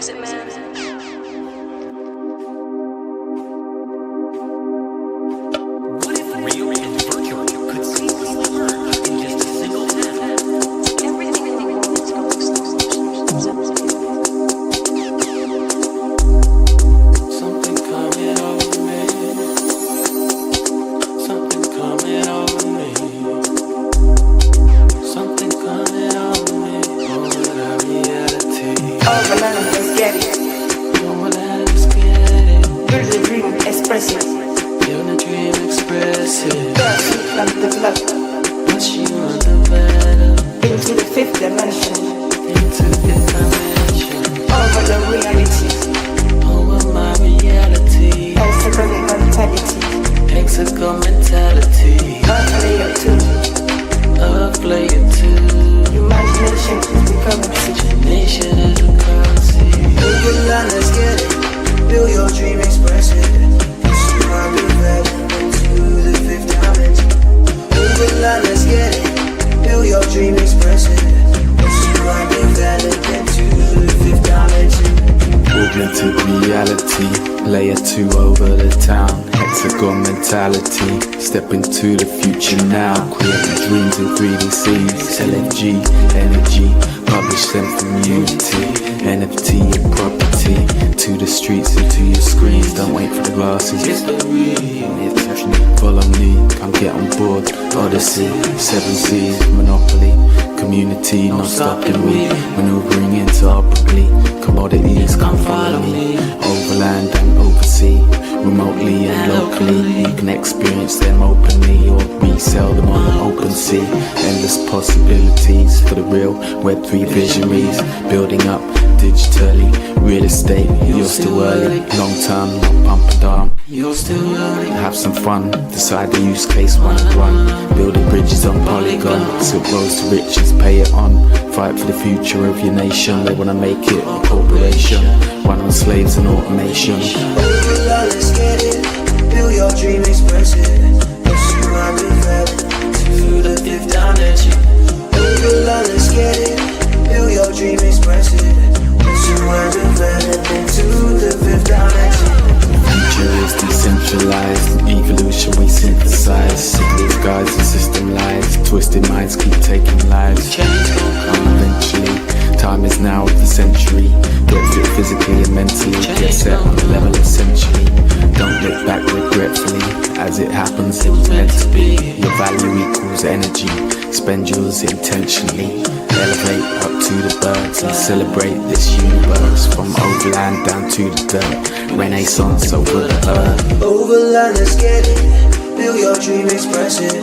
music, man. What if real and virtual could seamlessly merge in just a single tap? Something coming over me. Something coming over me. Something coming over me. Over the reality. Overland, let's get it. Overland, let's get it. Build the dream, express it. Build the dream, express it. First, plant the flag. What you want to develop. Into the fifth dimension. Into the dimension. Over the reality. Over my reality. Hexagon mentality. Hexagon mentality. Earth layer 2. Earth layer 2. Imagination is the currency. Imagination is the currency. Overland, let's get it. Build your dream, express it. Pursue my development to the fifth dimension. Overland, let's get it. Build your dream, express it. Pursue my development to the fifth dimension. Augmented reality, layer 2 over the town. Hexagon mentality, step into the future now. Create your dreams in 3D scenes. LFG, energy, publish them from Unity. NFT and property, to the streets and to your screens. Don't wait for the glasses, it's the real. Follow me, come get on board. Odyssey, 7 Seas, Monopoly. Community, not stopping me. Maneuvering interoperably. Commodities, come follow me. Overland and oversea, remotely and locally. You can experience them openly or resell them on an open sea. Endless possibilities for the real Web3 visionaries. Building up digitally, real estate, you're still early. Long term, not pump and dump, you're still early. Have some fun, decide the use case, one and one. Building bridges on Polygon, silk roads to riches, pay it on. Fight for the future of your nation, they wanna make it a corporation. Run on slaves and automation. Overland, let's get it. Build your dream, express it. Pursue my development to the fifth dimension. Overland, let's get it. Build your dream, express it. Pursue my development to the fifth dimension. Future is decentralized, evolution we synthesize. Sickness guides the system lies, twisted minds keep taking lives. Change will come eventually, time is now of the century. Get fit physically and mentally, get set on the level essentially. Don't look back regretfully, as it happens it was meant to be. Your value equals energy, spend yours intentionally. Elevate up to the birds and celebrate this universe. From overland down to the dirt, renaissance over the earth. Overland, let's get it. Build your dream, express it.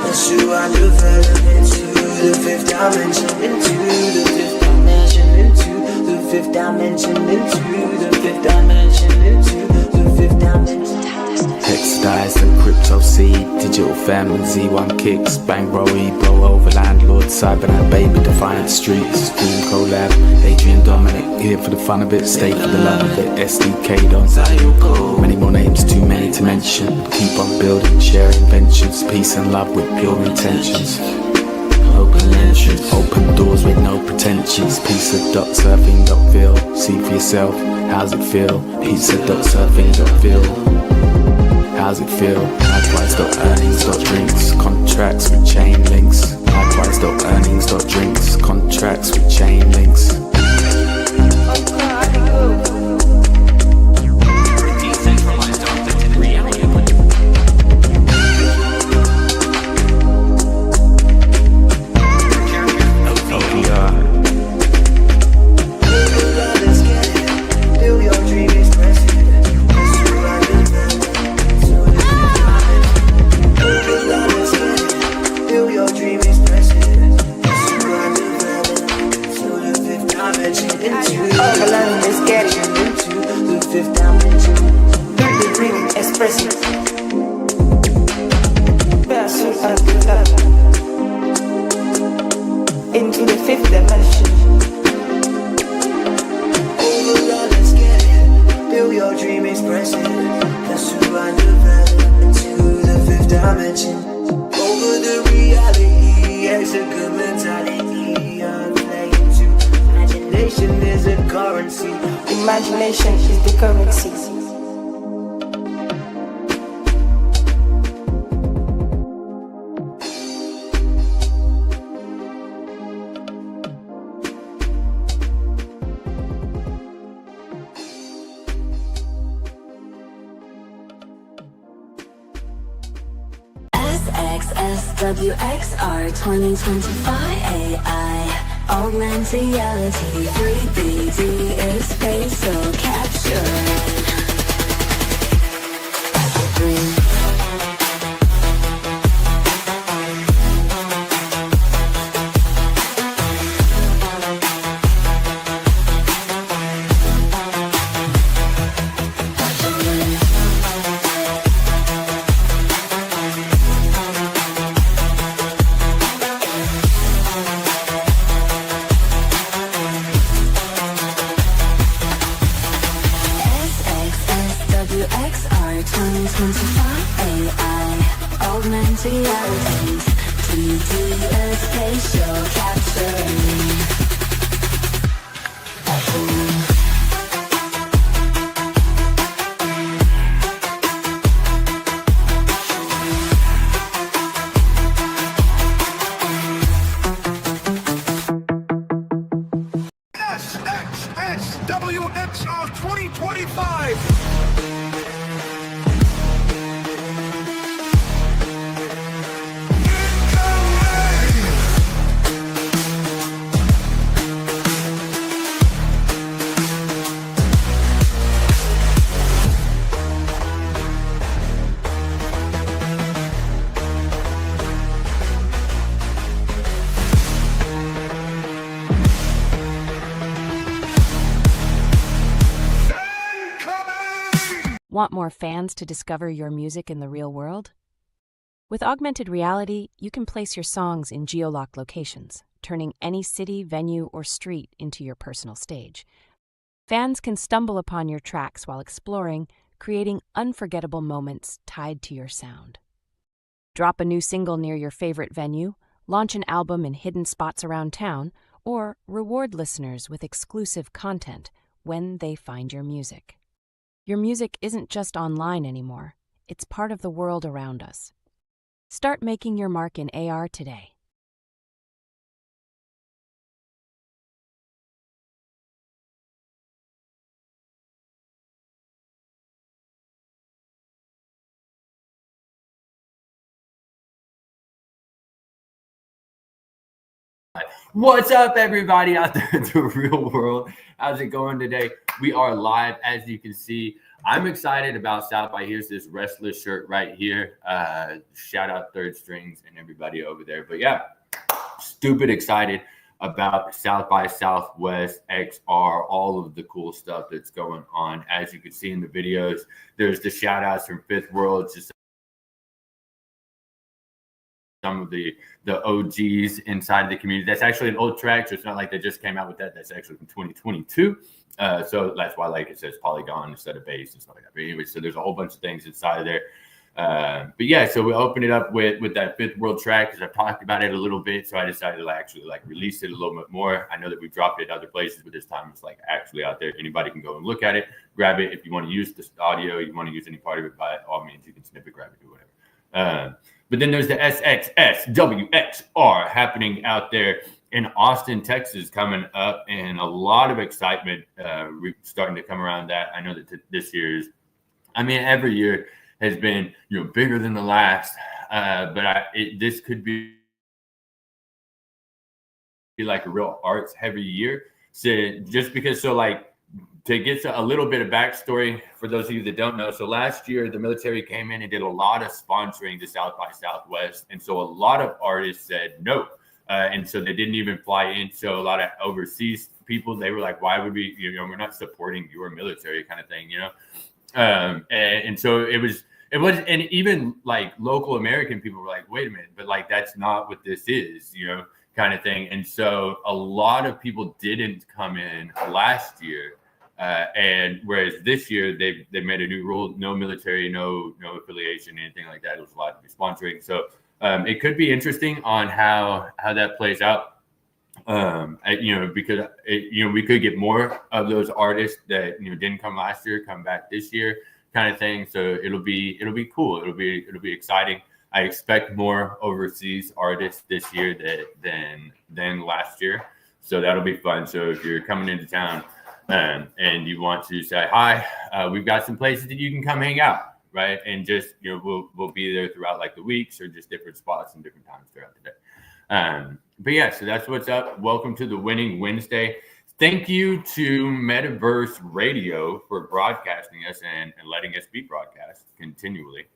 Pursue our development to the fifth dimension. Into the fifth dimension. Into the fifth dimension. Into the fifth dimension. Into the fifth dimension. Hexadized and crypto seed, digital fam and Z1 kicks. Bang bro, E-bro, overland, Lord, Cybernet, baby, Defiant Streets. Dream collab, Adrian Dominic, here for the fun of it, stay for the love of it. SDK don't Zayuko. Many more names, too many to mention. Keep on building, sharing ventures. Peace and love with pure intentions. Open entrance, open doors with no pretensions. Pizza.surfing.feel, see for yourself, how's it feel? Pizza.surfing.feel. How's it feel? Likewise.earnings.drinks, contracts with chain links. Likewise.earnings.drinks, contracts with chain links. Decentralized augmented reality. Overland, let's get it. Build your dream, express it. Pursue our development to the fifth dimension. Overland, let's get it. Build your dream, express it. Pursue our development to the fifth dimension. Into Overland, let's get it. into the fifth dimension. Build the dream, express it. Pursue and develop. Into the fifth dimension. Overland, let's get it. Build your dream, express it. Pursue and develop into the fifth dimension. Over the reality, hexagon mentality. Imagination is a currency. Imagination is the currency. SXSW XR 2025 AI Augmented reality 3D spatial capturing dream. XR 2025 AI Augmented realities 3D spatial capturing. SXSW XR 2025. Want more fans to discover your music in the real world? With augmented reality, you can place your songs in geolocked locations, turning any city, venue, or street into your personal stage. Fans can stumble upon your tracks while exploring, creating unforgettable moments tied to your sound. Drop a new single near your favorite venue, launch an album in hidden spots around town, or reward listeners with exclusive content when they find your music. Your music isn't just online anymore, it's part of the world around us. Start making your mark in AR today. What's up, everybody out there in the real world? How's it going today? We are live, as you can see. I'm excited about South by. Here's this Restless shirt right here. Shout out Third Strings and everybody over there. But yeah, stupid excited about South by Southwest XR, all of the cool stuff that's going on. As you can see in the videos, there's the shout outs from Fifth World, just some of the OGs inside the community. That's actually an old track, so it's not like they just came out with that. That's actually from 2022. So that's why, like, it says Polygon instead of bass and stuff like that. But anyway, so there's a whole bunch of things inside of there. But yeah, so we opened it up with that Fifth World track because I've talked about it a little bit. So I decided to actually release it a little bit more. I know that we dropped it other places, but this time it's actually out there. Anybody can go and look at it, grab it. If you want to use this audio, you want to use any part of it, by all means, you can snip it, grab it, do whatever. But then there's the SXSW XR happening out there in Austin, Texas, coming up, and a lot of excitement starting to come around that. I know that this year's, every year has been bigger than the last, but this could be like a real arts heavy year. So just because, to get a little bit of backstory for those of you that don't know. So last year, the military came in and did a lot of sponsoring to South by Southwest. And so a lot of artists said no. And so they didn't even fly in. So a lot of overseas people, they were like, why would we, we're not supporting your military kind of thing, and so it was, and even local American people were like, wait a minute, but that's not what this is, kind of thing. And so a lot of people didn't come in last year. And whereas this year they made a new rule: no military, no affiliation, anything like that. It was allowed to be sponsoring. So it could be interesting on how that plays out. Because we could get more of those artists that didn't come last year come back this year, kind of thing. So it'll be cool. It'll be exciting. I expect more overseas artists this year than last year. So that'll be fun. So if you're coming into town and you want to say hi, we've got some places that you can come hang out, right? And just we'll be there throughout like the weeks or just different spots and different times throughout the day. But yeah, so that's what's up. Welcome to the Winning Wednesday. Thank you to Metaverse Radio for broadcasting us and letting us be broadcast continually.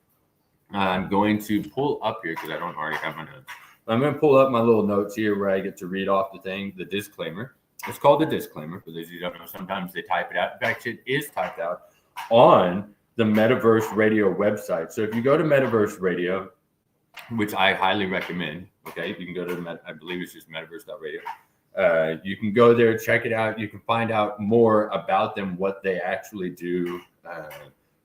I'm going to pull up here because I don't already have my notes. I'm going to pull up my little notes here where I get to read off the disclaimer. It's called the disclaimer. For those of you who don't know, sometimes they type it out. In fact, it is typed out on the Metaverse Radio website. So if you go to Metaverse Radio, which I highly recommend, okay, you can go to I believe it's just metaverse.radio. You can go there, check it out. You can find out more about them, what they actually do,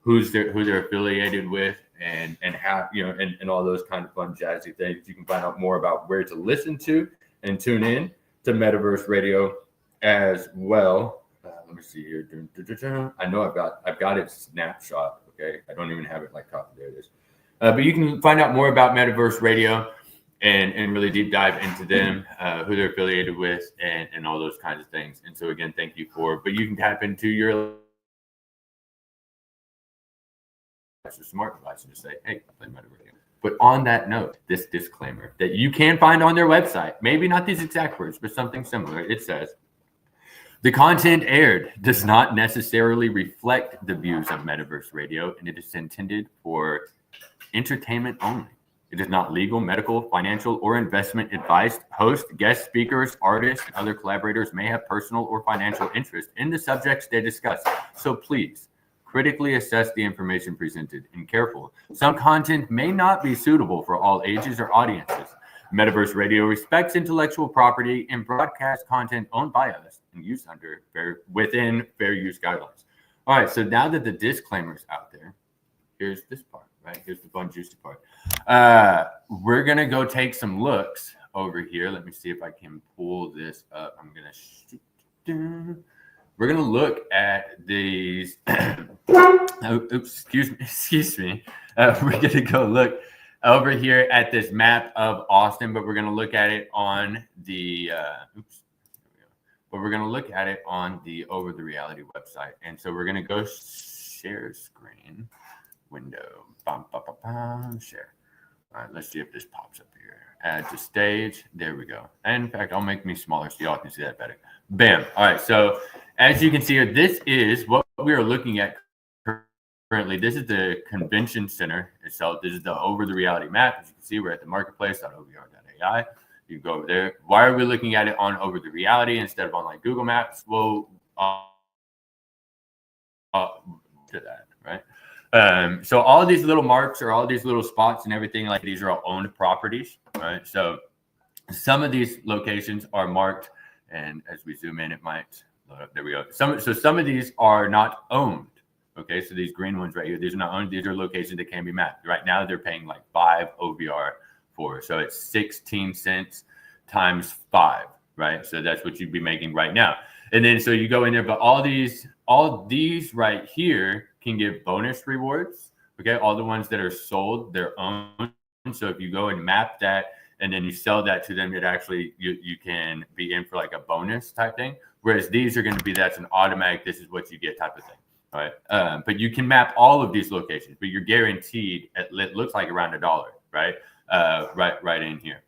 who they're affiliated with, and how and all those kind of fun jazzy things. You can find out more about where to listen to and tune in to Metaverse Radio as well. Let me see here. I know I've got it snapshot. Okay, I don't even have it like copied. There it is. But you can find out more about Metaverse Radio and really deep dive into them, who they're affiliated with, and all those kinds of things. And so again, thank you but you can tap into your smart device and just say, hey, I play Metaverse Radio. But on that note, this disclaimer that you can find on their website, maybe not these exact words, but something similar. It says, the content aired does not necessarily reflect the views of Metaverse Radio, and it is intended for entertainment only. It is not legal, medical, financial, or investment advice. Hosts, guest speakers, artists, and other collaborators may have personal or financial interest in the subjects they discuss. So please critically assess the information presented and careful. Some content may not be suitable for all ages or audiences. Metaverse Radio respects intellectual property and broadcasts content owned by us and used within fair use guidelines. All right, so now that the disclaimer's out there, here's this part, right? Here's the fun, juicy part. We're going to go take some looks over here. Let me see if I can pull this up. I'm going to... We're going to look at these. Excuse me. We're going to go look over here at this map of Austin, but we're going to look at it on the. But we're going to look at it on the Over the Reality website, and so we're going to go share screen window. Share. All right. Let's see if this pops up here. Add to stage. There we go. And in fact, I'll make me smaller so y'all can see that better. Bam. All right. So as you can see here, this is what we are looking at currently. This is the convention center itself. This is the Over the Reality map. As you can see, we're at the marketplace.ovr.ai. You can go over there. Why are we looking at it on Over the Reality instead of on like Google Maps? Well, to that, right? So all of these little marks or all these little spots and everything, like these are all owned properties, right? So some of these locations are marked, and as we zoom in, it might load up. There we go. Some of these are not owned. Okay, so these green ones right here, these are not owned. These are locations that can be mapped. Right now, they're paying like 5 OVR for, so it's 16 cents times 5, right? So that's what you'd be making right now. And then so you go in there, but all these right here can give bonus rewards. Okay, all the ones that are sold, they're owned. So if you go and map that and then you sell that to them, it actually you can be in for like a bonus type thing. Whereas these are going to be that's an automatic, this is what you get type of thing. All right. But you can map all of these locations, but you're guaranteed it looks like around $1, right? Right in here.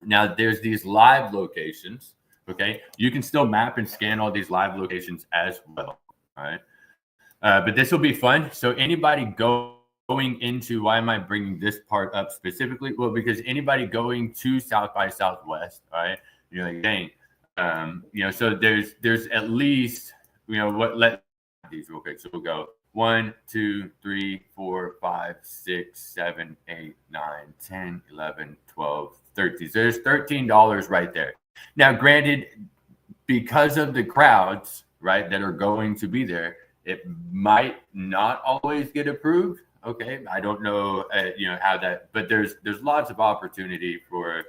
Now there's these live locations. Okay, you can still map and scan all these live locations as well. All right. But this will be fun. So anybody going into, why am I bringing this part up specifically? Well, because anybody going to South by Southwest, all right, you're like, dang, so there's at least, let these real quick. So we'll go 1, 2, 3, 4, 5, 6, 7, 8, 9, 10, 11, 12, 13. So there's $13 right there. Now, granted, because of the crowds, right, that are going to be there, it might not always get approved. Okay, I don't know, how that, but there's lots of opportunity for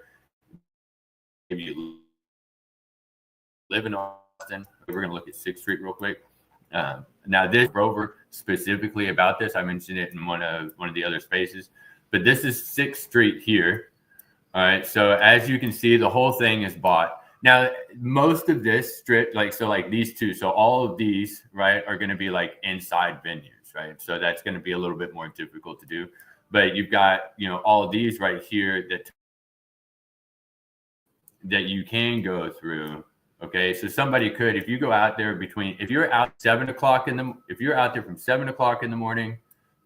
you live in Austin, we're going to look at 6th Street real quick. Now this Rover specifically about this, I mentioned it in one of the other spaces, but this is 6th Street here. All right. So as you can see, the whole thing is bought. Now, most of this strip, like these two, so all of these, right, are going to be like inside venues, right? So that's going to be a little bit more difficult to do. But you've got, all of these right here that you can go through. Okay, so somebody could, if you go out there if you're out if you're out there from 7 o'clock in the morning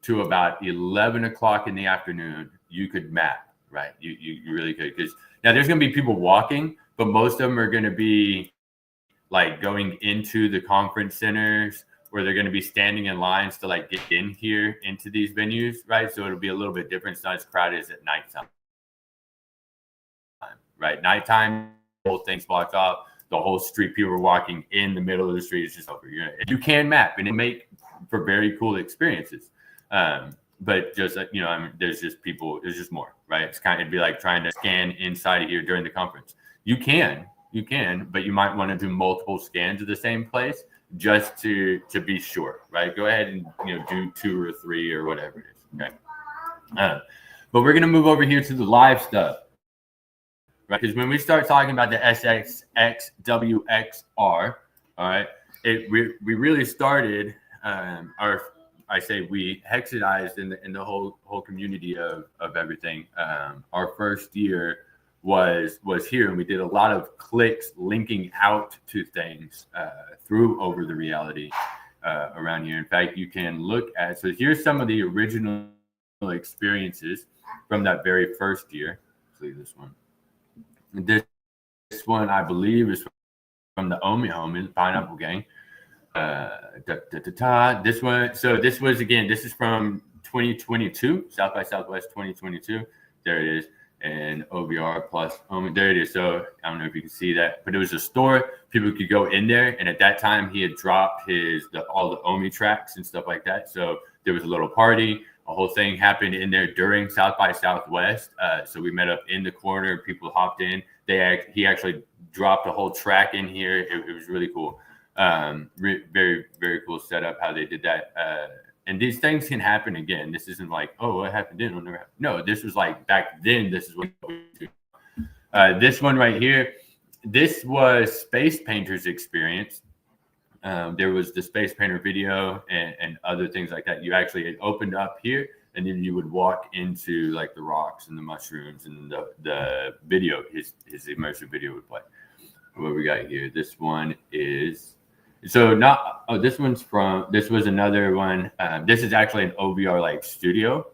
to about 11 o'clock in the afternoon, you could map, right? You really could, because now there's going to be people walking, but most of them are going to be like going into the conference centers, or they're going to be standing in lines to like get in here into these venues, right? So it'll be a little bit different. It's not as crowded as at nighttime, right? Nighttime, the whole thing's blocked off. The whole street, people are walking in the middle of the street. It's just over. You can map, and it make for very cool experiences. But just there's just people. There's just more, right? It'd be like trying to scan inside of here during the conference. You can, but you might want to do multiple scans of the same place just to be sure, right? Go ahead and do 2 or 3 or whatever it is. Okay. But we're gonna move over here to the live stuff. Right, because when we start talking about the SXSW XR, all right, we really started we hexadized in the whole community of everything. Our first year was here, and we did a lot of clicks linking out to things through over the reality around here. In fact, you can look at, so here's some of the original experiences from that very first year. Let's leave this one. This one, I believe, is from the Omi Homies, Pineapple Gang. This one, so this is from 2022, South by Southwest 2022. There it is. And OVR plus Omi. There it is. So I don't know if you can see that, but it was a store. People could go in there. And at that time, he had dropped all the Omi tracks and stuff like that. So there was a little party. A whole thing happened in there during South by Southwest. So we met up in the corner. People hopped in. He actually dropped a whole track in here. It was really cool. Very, very cool setup how they did that. And these things can happen again. This isn't like, oh, what happened then? No, this was like back then. This is what we do. This one right here. This was Space Painter's experience. There was the Space Painter video and other things like that. You actually opened up here, and then you would walk into like the rocks and the mushrooms, and the video, his immersive video would play. What we got here? This one is this was another one. This is actually an OVR like studio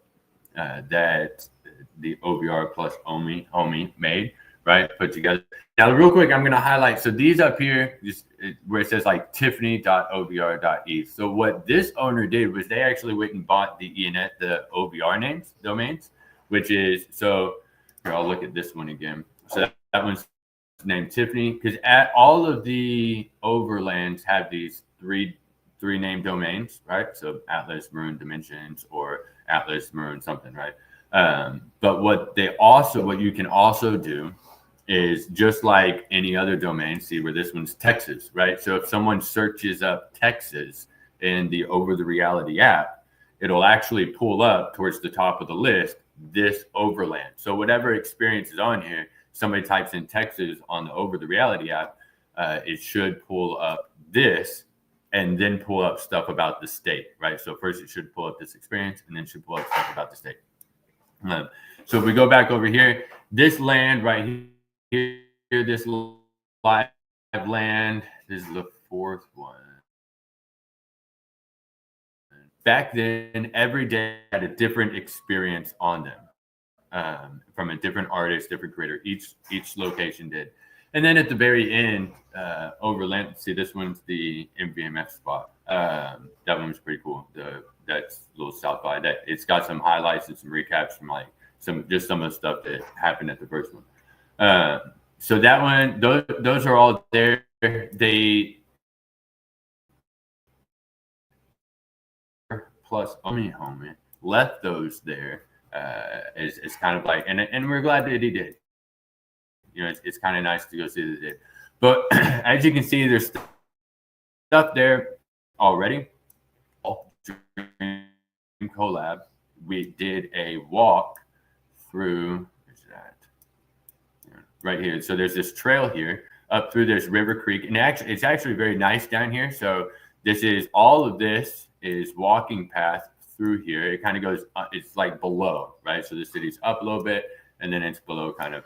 that the OVR plus Omi made, right? Put together. Now, real quick, I'm going to highlight. So these up here, where it says like tiffany.ovr.eth. So what this owner did was they actually went and bought the OVR domains, which is, so here, I'll look at this one again. So that one's named Tiffany, because all of the overlands have these three named domains, right? So Atlas, Maroon Dimensions, or Atlas, Maroon something, right? But what you can also do is just like any other domain, see where this one's Texas, right? So if someone searches up Texas in the Over the Reality app, it'll actually pull up towards the top of the list this overland. So whatever experience is on here, somebody types in Texas on the Over the Reality app, it should pull up this and then pull up stuff about the state, right? So first it should pull up this experience, and then it should pull up stuff about the state. So if we go back over here, this land right here, this live land, this is the fourth one. Back then, every day had a different experience on them, from a different artist, different creator. Each location did. And then at the very end, overland, see, this one's the MVMF spot. That one was pretty cool. That's a little south by that. It's got some highlights and some recaps from like some of the stuff that happened at the first one. So that one, those are all there. They plus Omi left those there as kind of like, and we're glad that he did. it's kind of nice to go see this. But as you can see, there's stuff there already. Dream collab. We did a walk through. Where's that? Right here. So there's this trail here up through this River Creek, and it's actually very nice down here. So all of this is walking path through here. It kind of goes, it's like below, right? So the city's up a little bit, and then it's below kind of.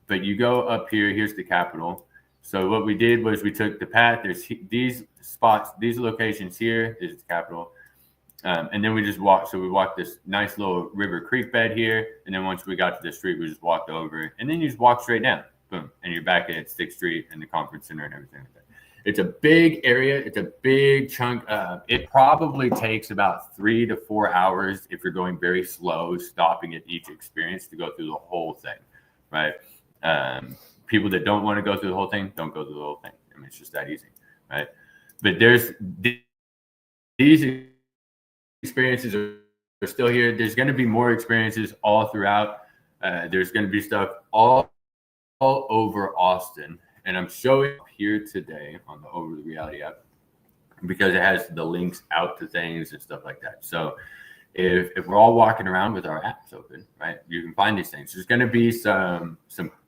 But you go up here. Here's the Capitol. So what we did was we took the path. There's these spots, these locations here. This is the Capitol. And then we just walked. So we walked this nice little River Creek bed here. And then once we got to the street, we just walked over. And then you just walk straight down. Boom. And you're back at 6th Street and the conference center and everything like that. It's a big area. It's a big chunk. It probably takes about 3 to 4 hours if you're going very slow, stopping at each experience to go through the whole thing, right? People that don't want to go through the whole thing, don't go through the whole thing. I mean, it's just that easy, right? But there's these experiences are still here. There's going to be more experiences all throughout. There's going to be stuff all over Austin. And I'm showing here today on the Over the Reality app because it has the links out to things and stuff like that. So if we're all walking around with our apps open, right, you can find these things. There's going to be some,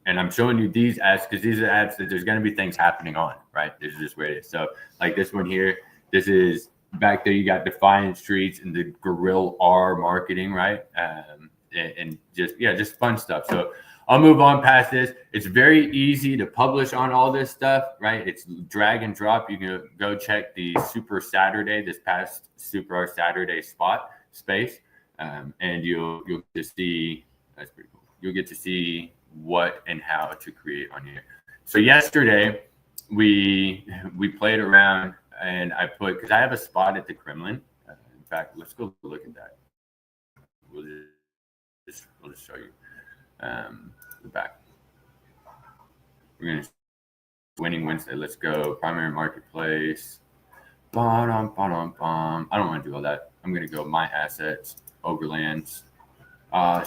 and I'm showing you these apps because these are apps that there's going to be things happening on, right? This is just where it is. So like this one here, this is back there. You got Defiant Streets and the Gorilla R marketing, right? And just fun stuff. So I'll move on past this. It's very easy to publish on all this stuff, right? It's drag and drop. You can go check the Super Saturday, this past Super Saturday space, and you'll get to see. That's pretty cool. You'll get to see what and how to create on here. So yesterday we played around, and I put, because I have a spot at the Kremlin. In fact, let's go look at that. We'll just show you. The back. We're gonna winning Wednesday. Let's go primary marketplace. I don't want to do all that. I'm gonna go my assets, overlands.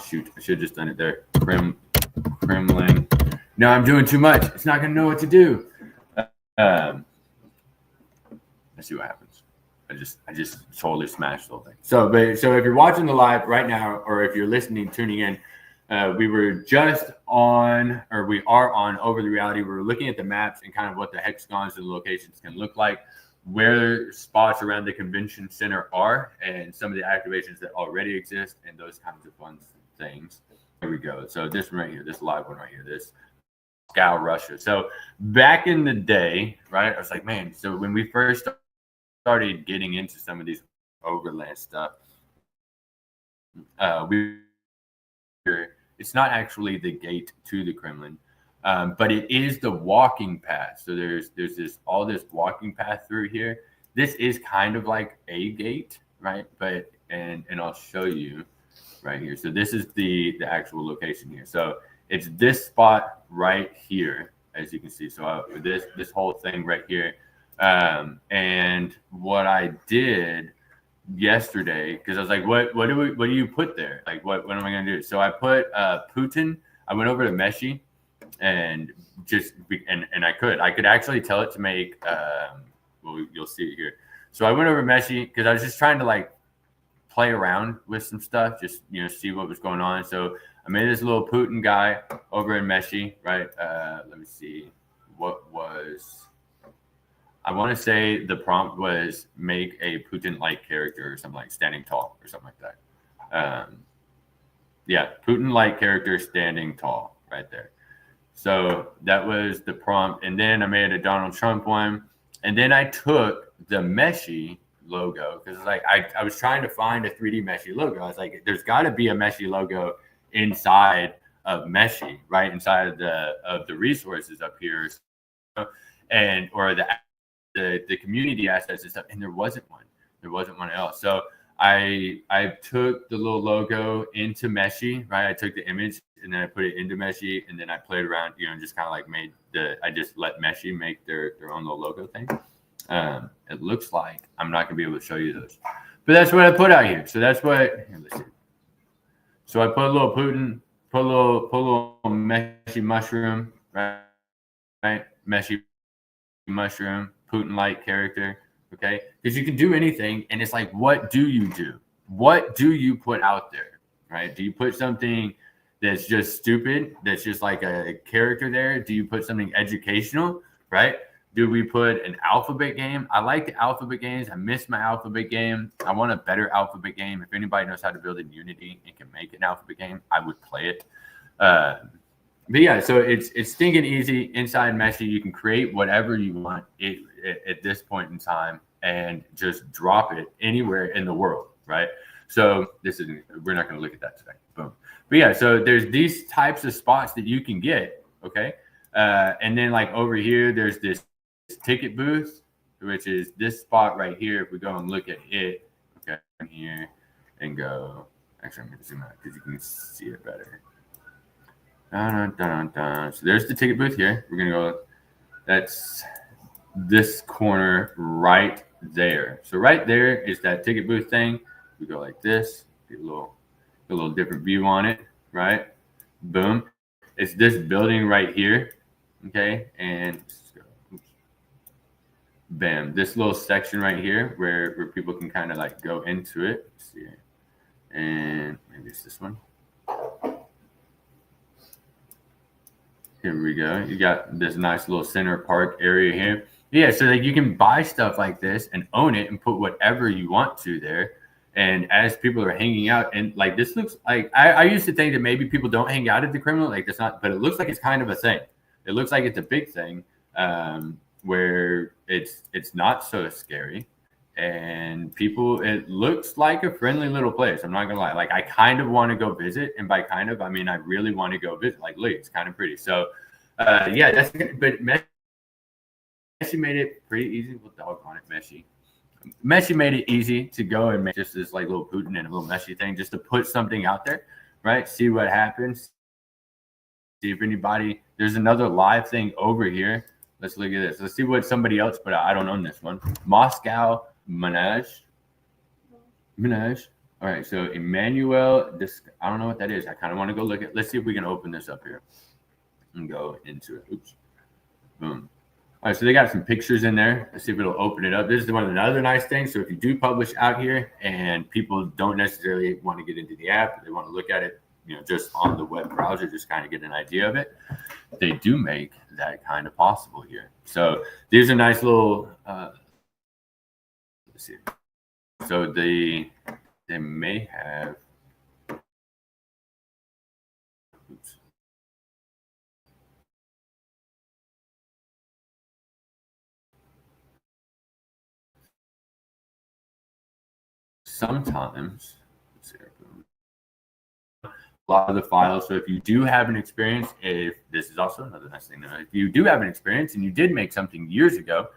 Shoot, I should have just done it there. Kremlin. No, I'm doing too much. It's not gonna know what to do. Let's see what happens. I just totally smashed the whole thing. So if you're watching the live right now, or if you're listening, tuning in. We were just on, or we are on Over the Reality. We were looking at the maps and kind of what the hexagons and the locations can look like, where spots around the convention center are, and some of the activations that already exist, and those kinds of fun things. Here we go. So this one right here, this live one right here, this Moscow, Russia. So back in the day, right, I was like, man, so when we first started getting into some of these overland stuff, it's not actually the gate to the Kremlin, but it is the walking path. So there's all this walking path through here. This is kind of like a gate, right? But and I'll show you right here. So this is the actual location here. So it's this spot right here, as you can see. So this whole thing right here. And what I did yesterday, because I was like, what do you put there? Like, what am I gonna do? So I put Putin. I went over to Meshi and I could actually tell it to make well, you'll see it here. So I went over to Meshi because I was just trying to like play around with some stuff, just see what was going on. So I made this little Putin guy over in Meshi, right? Let me see what was. I want to say the prompt was make a Putin-like character or something, like standing tall or something like that. Yeah, Putin-like character standing tall right there. So that was the prompt. And then I made a Donald Trump one. And then I took the Meshi logo because like I was trying to find a 3D Meshi logo. I was like, there's got to be a Meshi logo inside of Meshi, right? Inside of the resources up here. And or the community assets and stuff, and there wasn't one else. So I took the little logo into Meshi, right? I took the image and then I put it into Meshi, and then I played around, just kind of like I just let Meshi make their own little logo thing. It looks like I'm not gonna be able to show you those, but that's what I put out here. So that's what let's see. So I put a little Putin put a little meshy mushroom, right? Meshy mushroom, Putin-like character, okay? Because you can do anything, and it's like, what do you do? What do you put out there, right? Do you put something that's just stupid, that's just like a character there? Do you put something educational, right? Do we put an alphabet game? I like the alphabet games. I miss my alphabet game. I want a better alphabet game. If anybody knows how to build in Unity and can make an alphabet game, I would play it. But yeah, so it's stinking easy inside Meshy. You can create whatever you want at this point in time and just drop it anywhere in the world, right? So we're not going to look at that today. Boom. But yeah, so there's these types of spots that you can get, okay? And then like over here, there's this ticket booth, which is this spot right here. If we go and look at it, okay, from here and go, actually, I'm going to zoom out because you can see it better. Dun, dun, dun. So there's the ticket booth here. We're going to go, that's this corner right there. So right there is that ticket booth thing. We go like this, get a little different view on it, right? Boom. It's this building right here, okay? And bam, this little section right here where people can kind of like go into it. Let's see, and maybe it's this one. Here we go. You got this nice little center park area here. Yeah, so like you can buy stuff like this and own it and put whatever you want to there. And as people are hanging out, and like this looks like I used to think that maybe people don't hang out at the criminal, like that's not, but it looks like it's kind of a thing. It looks like it's a big thing. Where it's not so scary, and it looks like a friendly little place. I'm not gonna lie, like I kind of want to go visit, and by kind of I mean I really want to go visit. Like look, it's kind of pretty. So yeah, that's good. But Meshy made it pretty easy. We'll dog on it, Meshy made it easy to go and make just this like little Putin and a little Meshy thing, just to put something out there, right? See what happens. See if anybody. There's another live thing over here. Let's look at this. Let's see what somebody else put out. I don't own this one. Moscow Menage. All right. So Emmanuel, I don't know what that is. I kind of want to go look at. Let's see if we can open this up here and go into it. Oops. Boom. All right. So they got some pictures in there. Let's see if it'll open it up. This is one of the other nice things. So if you do publish out here and people don't necessarily want to get into the app, they want to look at it, just on the web browser, just kind of get an idea of it. They do make that kind of possible here. So these are nice little, let's see. So they may have, oops. Sometimes, let's see, a lot of the files. So if you do have an experience, if this is also another nice thing, if you do have an experience and you did make something years ago,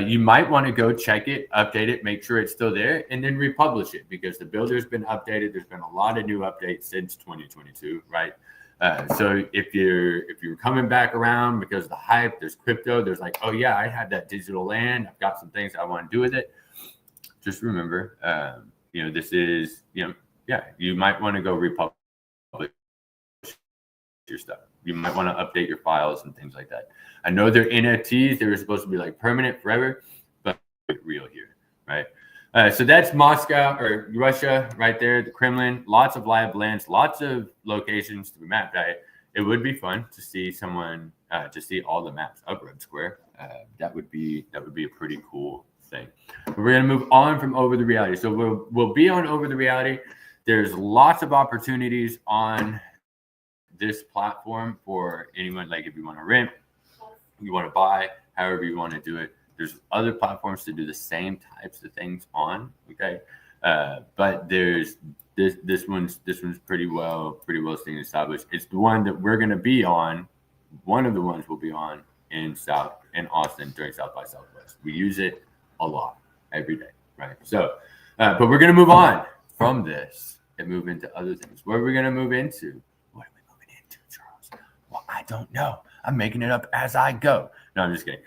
you might want to go check it, update it, make sure it's still there, and then republish it because the builder's been updated. There's been a lot of new updates since 2022, right? So if you're coming back around because of the hype, there's crypto, there's like, oh yeah, I had that digital land. I've got some things I want to do with it. Just remember, this is, yeah, you might want to go republish your stuff. You might want to update your files and things like that. I know they're NFTs. They were supposed to be like permanent forever, but real here, right? So that's Moscow or Russia right there, the Kremlin. Lots of live lands, lots of locations to be mapped. It would be fun to see someone to see all the maps of Red Square. That would be a pretty cool thing. But we're gonna move on from Over the Reality. So we'll be on Over the Reality. There's lots of opportunities on this platform for anyone, like if you want to rent, you want to buy, however you want to do it. There's other platforms to do the same types of things on, okay? But there's this one's pretty well staying established. It's the one that we're gonna be on. One of the ones we'll be on in Austin during South by Southwest. We use it a lot every day, right? So, but we're gonna move on from this and move into other things. What are we gonna move into? What are we moving into, Charles? Well, I don't know. I'm making it up as I go. No, I'm just kidding.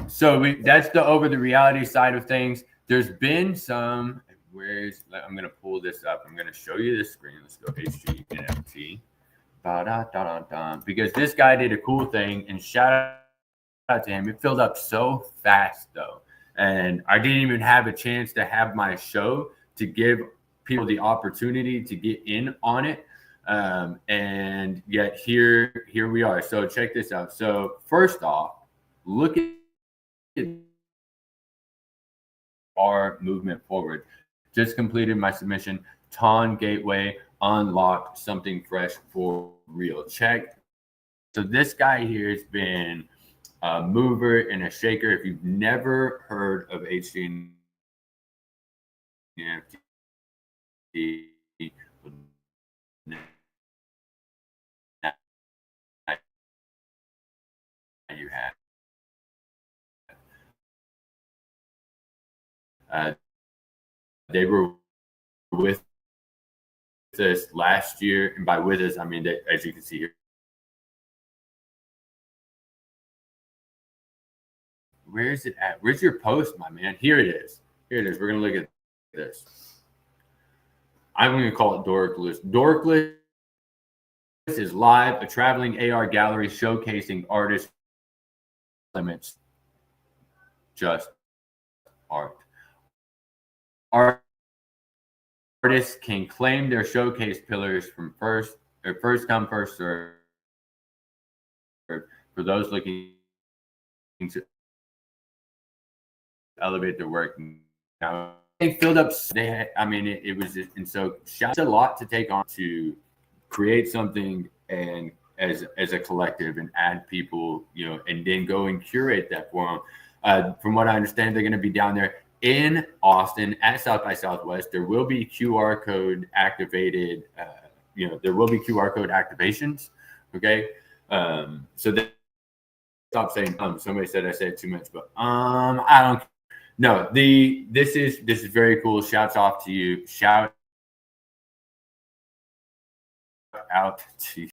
So that's the Over the Reality side of things. There's been some. I'm gonna pull this up. I'm gonna show you this screen. Let's go HG NFT. because this guy did a cool thing, and shout out to him. It filled up so fast though, and I didn't even have a chance to have my show to give people the opportunity to get in on it. And yet here we are. So check this out. So first off, look at our movement forward. Just completed my submission. Ton Gateway unlocked something fresh for real. Check. So this guy here has been a mover and a shaker. If you've never heard of HD NFT, you have. They were with us last year, and by with us, I mean that, as you can see here. Where is it at? Where's your post, my man? Here it is. Here it is. We're gonna look at this. I'm gonna call it Dorkless. Dorkless is live, a traveling AR gallery showcasing artists' limits, just art. Artists can claim their showcase pillars from first come, first serve. For those looking to elevate their work. Now they filled up. It was just, and so shout a lot to take on to create something and as a collective and add people, and then go and curate that for them. From what I understand, they're going to be down there in Austin at South by Southwest. There will be QR code activated. There will be QR code activations. Okay, so stop saying somebody said I said too much, but I don't. No, this is very cool. Shouts off to you. Shout out to